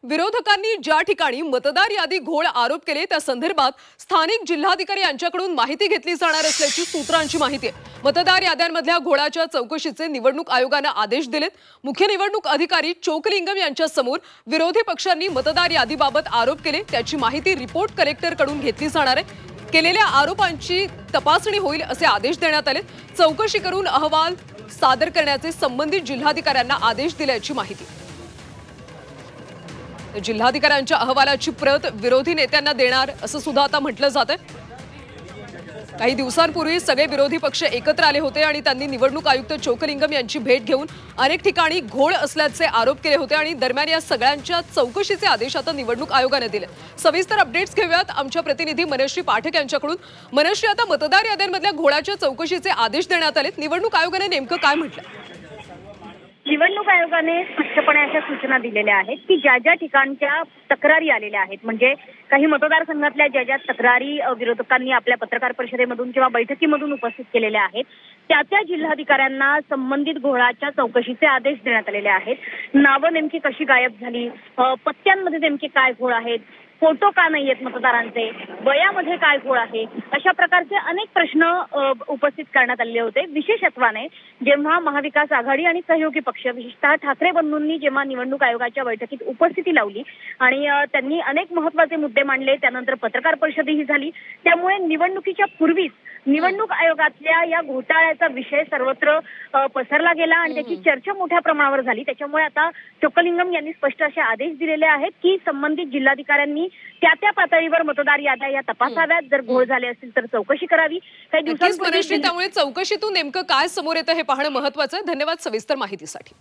विरोधकांनी ज्या ठिकाणी मतदार यादी घोळ आरोप केले त्या संदर्भात स्थानिक जिल्हाधिकारी यांच्याकडून माहिती घेतली जाणार असल्याची सूत्रांची माहिती आहे। मतदार याद्यांमधल्या घोळाच्या चौकशीचे निवडणूक आयोगाने आदेश दिलेत। मुख्य निवडणूक अधिकारी चोकलिंगम यांच्या समोर विरोधी पक्षांनी मतदार यादीबाबत आरोप केले त्याची माहिती रिपोर्ट कलेक्टरकडून घेतली जाणार आहे। केलेल्या आरोपांची तपासणी होईल असे आदेश देण्यात आले। चौकशी करून अहवाल सादर करण्याचे संबंधित जिल्हाधिकाऱ्यांना आदेश दिल्याची माहिती। जिल्हाधिकाऱ्यांच्या अहवालाची प्रत विरोधी नेत्यांना देणार असं सुद्धा आता म्हटलं जातंय। काही दिवसांपूर्वी सगळे विरोधी पक्ष एकत्र आले होते आणि त्यांनी निवडणूक आयुक्त चोकलिंगम यांची भेट घेऊन अनेक ठिकाणी घोळ असल्याचे आरोप केले होते आणि दरम्यान या सगळ्यांच्या चौकशीचे आदेश आता निवडणूक आयोगाने दिले। सविस्तर अपडेट्स घेऊयात आमच्या प्रतिनिधी मनश्री पाठक यांच्याकडून। मनश्री, आता मतदार याद्यांमधल्या घोळाच्या चौकशीचे आदेश देण्यात आलेत, निवडणूक आयोगाने नेमकं काय म्हटलं? निवडणूक आयोगाने स्पष्टपणे अशा सूचना दिलेल्या आहेत की ज्या ज्या ठिकाणच्या तक्रारी आलेल्या आहेत, म्हणजे काही मतदारसंघातल्या ज्या ज्या तक्रारी विरोधकांनी आपल्या पत्रकार परिषदेमधून किंवा बैठकीमधून उपस्थित केलेल्या आहेत, त्या जिल्हाधिकाऱ्यांना संबंधित घोळाच्या चौकशीचे आदेश देण्यात आलेले आहेत। नावं नेमकी कशी गायब झाली, पत्त्यांमध्ये नेमके काय घोळ आहेत, फोटो का नाही आहेत मतदारांचे, वयामध्ये काय घोळ आहे, अशा प्रकारचे अनेक प्रश्न उपस्थित करण्यात आलेले होते। विशेषत्वाने जेव्हा महाविकास आघाडी आणि सहयोगी पक्ष विशेषतः ठाकरे बंधूंनी जेव्हा निवडणूक आयोगाच्या बैठकीत उपस्थिती लावली आणि त्यांनी अनेक महत्त्वाचे मुद्दे मांडले, त्यानंतर पत्रकार परिषदही झाली, त्यामुळे निवडणुकीच्या पूर्वीच निवडणूक आयोगातल्या या घोटाळ्याचा विषय सर्वत्र पसरला गेला आणि त्याची चर्चा मोठ्या प्रमाणावर झाली। त्याच्यामुळे आता चोकलिंगम यांनी स्पष्ट असे आदेश दिलेले आहेत की संबंधित जिल्हाधिकाऱ्यांनी त्या पातळीवर मतदार याद्या या तपासाव्यात, जर घोळ झाले असतील तर चौकशी करावी। काही दिवसांपूर्वी त्यामुळे चौकशीतून नेमकं काय समोर येतं हे पाहणं महत्त्वाचं आहे। धन्यवाद सविस्तर माहितीसाठी।